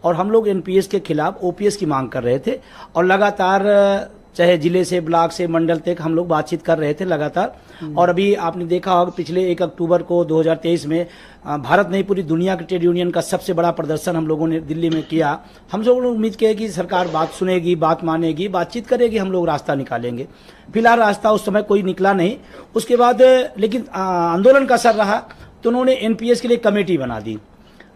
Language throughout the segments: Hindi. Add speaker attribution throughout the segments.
Speaker 1: और हम लोग एनपीएस के खिलाफ ओपीएस की मांग कर रहे थे और लगातार चाहे जिले से, ब्लॉक से, मंडल तक हम लोग बातचीत कर रहे थे लगातार। और अभी आपने देखा होगा पिछले 1 अक्टूबर को 2023 में भारत नहीं पूरी दुनिया के ट्रेड यूनियन का सबसे बड़ा प्रदर्शन हम लोगों ने दिल्ली में किया। हम लोगों ने उम्मीद किया कि सरकार बात सुनेगी, बात मानेगी, बातचीत करेगी, हम लोग रास्ता निकालेंगे। फिलहाल रास्ता उस समय कोई निकला नहीं। उसके बाद लेकिन आंदोलन का असर रहा तो उन्होंने एनपीएस के लिए कमेटी बना दी।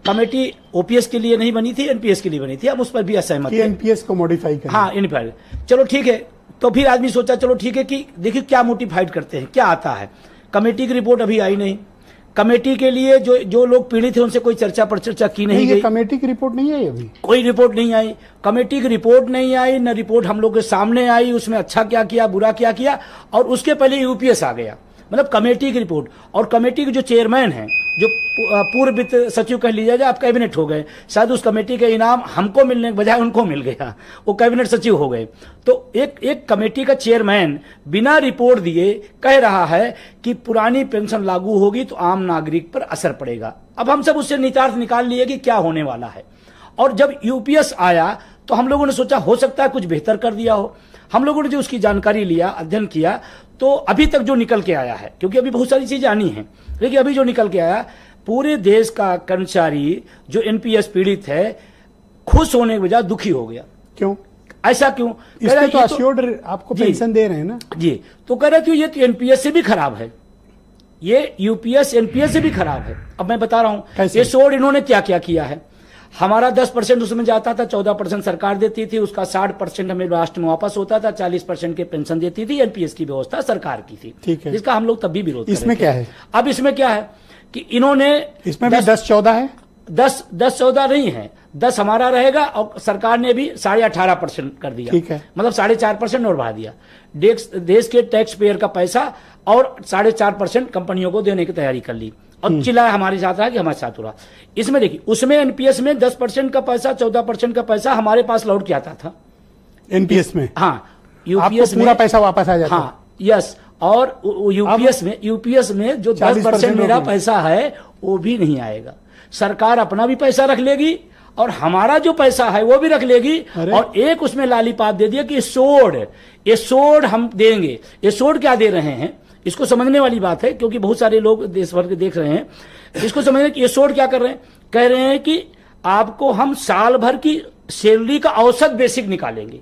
Speaker 1: कमेटी ओपीएस के लिए नहीं बनी थी, एनपीएस के लिए बनी थी। हम उस पर भी असहमत थे।
Speaker 2: एनपीएस को मॉडिफाई करें।
Speaker 1: हाँ, एनपीएस। चलो ठीक है। तो फिर आदमी सोचा चलो ठीक है कि देखिए क्या मोटिफाइड करते हैं, क्या आता है। कमेटी की रिपोर्ट अभी आई नहीं। कमेटी के लिए जो लोग पीड़ित थे उनसे कोई चर्चा पर चर्चा की नहीं गई।
Speaker 2: कमेटी की रिपोर्ट नहीं आई अभी,
Speaker 1: कोई रिपोर्ट नहीं आई। कमेटी की रिपोर्ट नहीं आई, न रिपोर्ट हम लोग के सामने आई उसमें अच्छा क्या किया, बुरा क्या किया। और उसके पहले यूपीएस आ गया, मतलब कमेटी की रिपोर्ट। और कमेटी के जो चेयरमैन हैं, जो पूर्व वित्त सचिव कह लीजिए, आप कैबिनेट हो गए। शायद उस कमेटी का इनाम हमको मिलने के बजाय उनको मिल गया, वो कैबिनेट सचिव हो गए। तो एक कमेटी का चेयरमैन बिना रिपोर्ट दिए कह रहा है कि पुरानी पेंशन लागू होगी तो आम नागरिक पर असर पड़ेगा। अब हम सब उससे नितार्थ निकाल लिए कि क्या होने वाला है। और जब यूपीएस आया तो हम लोगों ने सोचा हो सकता है कुछ बेहतर कर दिया हो। हम लोगों ने जो उसकी जानकारी लिया, अध्ययन किया, तो अभी तक जो निकल के आया है, क्योंकि अभी बहुत सारी चीजें आनी हैं, लेकिन अभी जो निकल के आया, पूरे देश का कर्मचारी जो एनपीएस पीड़ित है खुश होने के बजाय दुखी हो गया।
Speaker 2: क्यों?
Speaker 1: ऐसा क्यों?
Speaker 2: इसमें तो अश्योर्ड आपको पेंशन दे रहे हैं ना
Speaker 1: जी। तो कह रहे थे ये तो एनपीएस से भी खराब है, ये यूपीएस एनपीएस से भी खराब है। अब मैं बता रहा हूं ये सोड इन्होंने क्या क्या किया है। हमारा 10% उसमें जाता था, 14% सरकार देती थी, उसका 60% हमें राष्ट्र में वापस होता था, 40% के पेंशन देती थी। एनपीएस की व्यवस्था सरकार की थी,
Speaker 2: ठीक है,
Speaker 1: जिसका हम लोग तब भी विरोध।
Speaker 2: इसमें क्या है?
Speaker 1: अब इसमें क्या है कि इन्होंने
Speaker 2: इसमें भी 10-14 है,
Speaker 1: 10-14 नहीं है, 10 हमारा रहेगा और सरकार ने भी 18.5% कर दिया,
Speaker 2: ठीक है,
Speaker 1: मतलब 4.5% और बढ़ा दिया। देश के टैक्स पेयर का पैसा और 4.5% कंपनियों को देने की तैयारी कर ली और चिल्लाया हमारे साथ रहा कि हमारे साथ हो रहा। इसमें देखिए, उसमें एनपीएस में 10% का पैसा, 14% का पैसा हमारे पास लौट के आता था
Speaker 2: एनपीएस में।
Speaker 1: हाँ, यूपीएस में
Speaker 2: पूरा पैसा वापस आ जाता।
Speaker 1: हाँ, यस। और यूपीएस में जो 10% मेरा पैसा है वो भी नहीं आएगा। सरकार अपना भी पैसा रख लेगी और हमारा जो पैसा है वो भी रख लेगी। और एक उसमें लालीपाप दे दिया कि ये सोड हम देंगे। ये सोड क्या दे रहे हैं, इसको समझने वाली बात है, क्योंकि बहुत सारे लोग देश भर के देख रहे हैं। इसको समझने कि ये सोड क्या कर रहे हैं, कह रहे हैं कि आपको हम साल भर की सैलरी का औसत बेसिक निकालेंगे।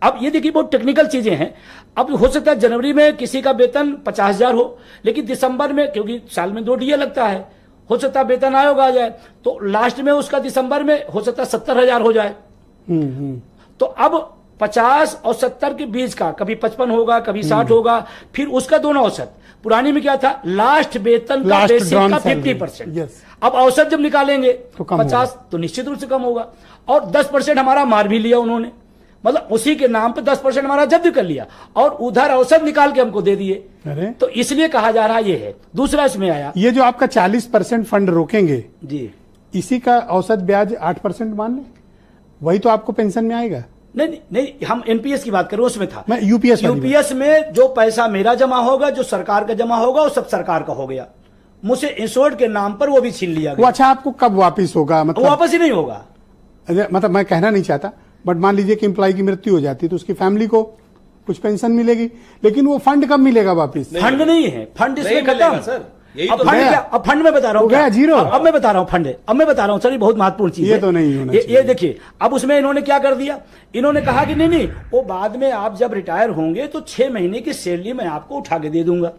Speaker 1: अब ये देखिए बहुत टेक्निकल चीजें हैं। अब हो सकता है जनवरी में किसी का वेतन 50,000 हो, लेकिन दिसंबर में, क्योंकि साल में 2 डीए लगता है, हो सकता है वेतन आयोग आ जाए, तो लास्ट में उसका दिसंबर में हो सकता है 70,000 हो जाए। तो अब 50 और 70 के बीच का कभी 55 होगा, कभी 60 होगा, फिर उसका दोनों औसत। पुरानी में क्या था, लास्ट वेतन का बेसिक का 50%। अब औसत जब निकालेंगे तो 50 तो निश्चित रूप से कम होगा। और 10% हमारा मार भी लिया उन्होंने, मतलब उसी के नाम पे 10% हमारा जब्त कर लिया और उधर औसत निकाल के हमको दे दिए। तो इसलिए कहा जा रहा ये है। दूसरा इसमें आया,
Speaker 2: ये जो आपका 40% फंड रोकेंगे
Speaker 1: जी,
Speaker 2: इसी का औसत ब्याज 8% मान ले, वही तो आपको पेंशन में आएगा।
Speaker 1: नहीं, हम एनपीएस की बात करें, उसमें था।
Speaker 2: मैं यूपीएस
Speaker 1: में जो पैसा मेरा जमा होगा, जो सरकार का जमा होगा, वो सब सरकार का हो गया। मुझसे इंश्योर्ड के नाम पर वो भी छीन लिया गया।
Speaker 2: अच्छा, आपको कब वापिस होगा? मतलब
Speaker 1: वापस ही नहीं होगा।
Speaker 2: मतलब मैं कहना नहीं चाहता, बट मान लीजिए कि एम्प्लॉय की मृत्यु हो जाती है तो उसकी फैमिली को कुछ पेंशन मिलेगी, लेकिन वो फंड कब मिलेगा वापिस?
Speaker 1: फंड नहीं है, फंड इसमें खत्म सर।
Speaker 3: अब
Speaker 1: फंड में बता रहा हूँ
Speaker 2: क्या, जीरो।
Speaker 1: अब मैं बता रहा हूँ फंड, अब मैं बता रहा हूँ सर, ये बहुत महत्वपूर्ण चीज है।
Speaker 2: ये तो नहीं होना चाहिए।
Speaker 1: ये देखिए, अब उसमें इन्होंने क्या कर दिया, इन्होंने कहा कि नहीं, वो बाद में आप जब रिटायर होंगे तो 6 महीने की सैलरी मैं आपको उठा के दे दूंगा।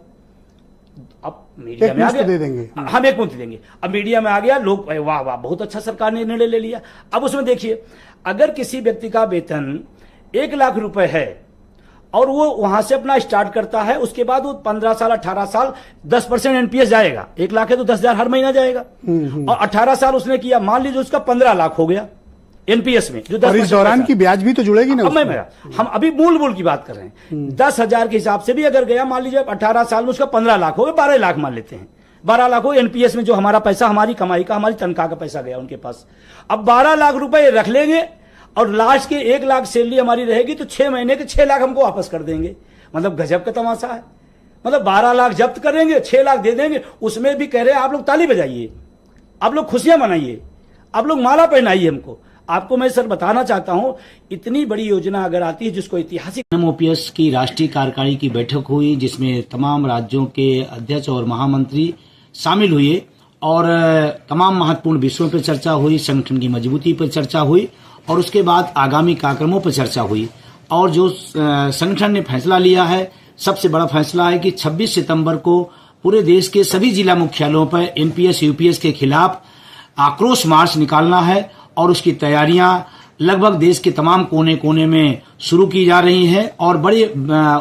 Speaker 1: अब मीडिया में आ गया,
Speaker 2: दे देंगे
Speaker 1: हम एक मुफ्त देंगे। अब मीडिया में आ गया, लोग वाह वाह बहुत अच्छा सरकार ने निर्णय ले लिया। अब उसमें देखिए, अगर किसी व्यक्ति का वेतन 1 लाख रुपए है और वो वहां से अपना स्टार्ट करता है, उसके बाद वो 15 साल 18 साल 10% एनपीएस जाएगा। 1 लाख है तो 10,000 हर महीना जाएगा। और 18 साल उसने किया, मान लीजिए उसका 15 लाख हो गया एनपीएस में, जो 10%।
Speaker 2: और इस दौरान की ब्याज भी तो जुड़ेगी ना।
Speaker 1: हम अभी मूल की बात कर रहे हैं। 10,000 के हिसाब से भी अगर गया, मान लीजिए 18 साल में उसका 15 लाख हो गया, 12 लाख मान लेते हैं। 12 लाख हो एनपीएस में, जो हमारा पैसा, हमारी कमाई का, हमारी तनख्वाह का पैसा गया उनके पास। अब 12 लाख रुपए रख लेंगे और लास्ट के 1 लाख सैलरी हमारी रहेगी, तो 6 महीने के 6 लाख हमको वापस कर देंगे। मतलब गजब का तमाशा है। मतलब 12 लाख जब्त करेंगे, 6 लाख दे देंगे। उसमें भी कह रहे हैं आप लोग ताली बजाइए, आप लोग खुशियां मनाइए, आप लोग माला पहनाइए हमको, आपको मैं सर बताना चाहता हूं, इतनी बड़ी योजना अगर आती है जिसको ऐतिहासिक एनएमओपीएस की राष्ट्रीय कार्यकारिणी की बैठक हुई, जिसमें तमाम राज्यों के अध्यक्ष और महामंत्री शामिल हुए और तमाम महत्वपूर्ण विषयों पर चर्चा हुई, संगठन की मजबूती पर चर्चा हुई और उसके बाद आगामी कार्यक्रमों पर चर्चा हुई। और जो संगठन ने फैसला लिया है, सबसे बड़ा फैसला है कि 26 सितंबर को पूरे देश के सभी जिला मुख्यालयों पर एनपीएस यूपीएस के खिलाफ आक्रोश मार्च निकालना है और उसकी तैयारियां लगभग देश के तमाम कोने कोने में शुरू की जा रही हैं और बड़े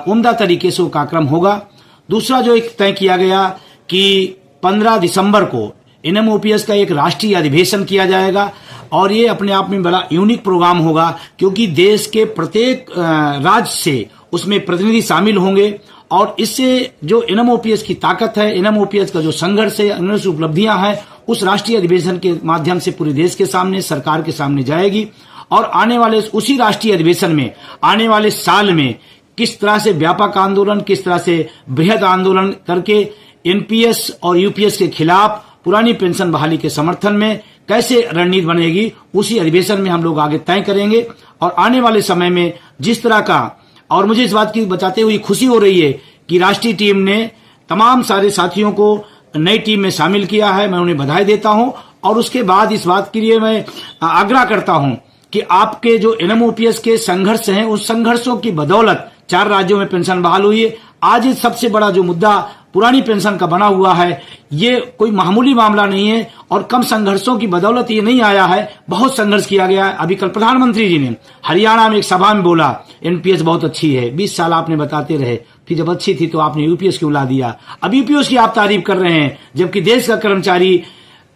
Speaker 1: उम्दा तरीके से वो कार्यक्रम होगा। दूसरा जो एक तय किया गया कि 15 दिसंबर को एनएमओपीएस का एक राष्ट्रीय अधिवेशन किया जाएगा और ये अपने आप में बड़ा यूनिक प्रोग्राम होगा, क्योंकि देश के प्रत्येक राज्य से उसमें प्रतिनिधि शामिल होंगे और इससे जो एनएमओपीएस की ताकत है, एनएमओपीएस का जो संघर्ष है, एनएमओपीएस उपलब्धियां हैं, उस राष्ट्रीय अधिवेशन के माध्यम से पूरे देश के सामने, सरकार के सामने जाएगी। और आने वाले उसी राष्ट्रीय अधिवेशन में आने वाले साल में किस तरह से व्यापक आंदोलन, किस तरह से बृहद आंदोलन करके एनपीएस और यूपीएस के खिलाफ पुरानी पेंशन बहाली के समर्थन में कैसे रणनीति बनेगी, उसी अधिवेशन में हम लोग आगे तय करेंगे। और आने वाले समय में जिस तरह का, और मुझे इस बात की बताते हुए खुशी हो रही है कि राष्ट्रीय टीम ने तमाम सारे साथियों को नई टीम में शामिल किया है, मैं उन्हें बधाई देता हूं। और उसके बाद इस बात के लिए मैं आग्रह करता हूं कि आपके जो एनएमओपीएस के संघर्ष हैं, उस संघर्षों की बदौलत 4 राज्यों में पेंशन बहाल हुई है। आज इस सबसे बड़ा जो मुद्दा पुरानी पेंशन का बना हुआ है, ये कोई मामूली मामला नहीं है और कम संघर्षों की बदौलत ये नहीं आया है, बहुत संघर्ष किया गया है। अभी कल प्रधानमंत्री जी ने हरियाणा में एक सभा में बोला एनपीएस बहुत अच्छी है, 20 साल आपने बताते रहे, फिर जब अच्छी थी तो आपने यूपीएस क्यों ला दिया। अब यूपीएस की आप तारीफ कर रहे हैं, जबकि देश का कर्मचारी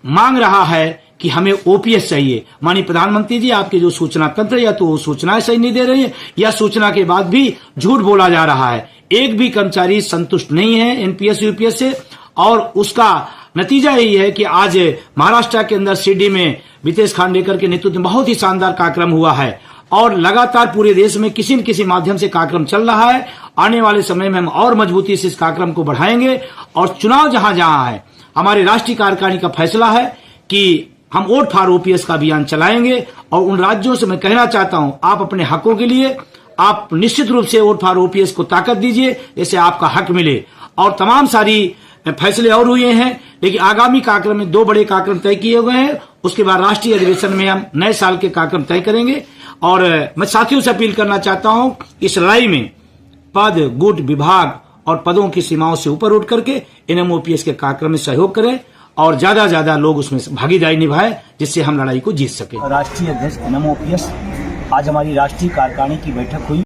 Speaker 1: मांग रहा है कि हमें ओपीएस चाहिए। माननीय प्रधानमंत्री जी, आपके जो सूचना तंत्र या तो सूचनाएं सही नहीं दे रही है या सूचना के बाद भी झूठ बोला जा रहा है। एक भी कर्मचारी संतुष्ट नहीं है एनपीएस यूपीएस से और उसका नतीजा यही है कि आज महाराष्ट्र के अंदर शिरडी में वितेश खांडेकर के नेतृत्व में बहुत ही शानदार कार्यक्रम हुआ है और लगातार पूरे देश में किसी न किसी माध्यम से कार्यक्रम चल रहा है। आने वाले समय में हम और मजबूती से इस कार्यक्रम को बढ़ाएंगे और चुनाव जहां जहां है, हमारे राष्ट्रीय कार्यकारिणी का फैसला है कि हम वोट फॉर ओपीएस का अभियान चलाएंगे। और उन राज्यों से मैं कहना चाहता हूं, आप अपने हकों के लिए आप निश्चित रूप से वोट फॉर ओपीएस को ताकत दीजिए, जैसे आपका हक मिले। और तमाम सारी फैसले और हुए हैं, लेकिन आगामी कार्यक्रम में 2 बड़े कार्यक्रम तय किए हुए हैं। उसके बाद राष्ट्रीय अधिवेशन में हम नए साल के कार्यक्रम तय करेंगे। और मैं साथियों से अपील करना चाहता हूं, इस लड़ाई में पद, गुट, विभाग और पदों की सीमाओं से ऊपर उठ करके एनएमओपीएस के कार्यक्रम में सहयोग करें और ज्यादा लोग उसमें भागीदारी निभाएं, जिससे हम लड़ाई को जीत सके।
Speaker 3: राष्ट्रीय अध्यक्ष एनएमओपीएस, आज हमारी राष्ट्रीय कार्यकारिणी की बैठक हुई।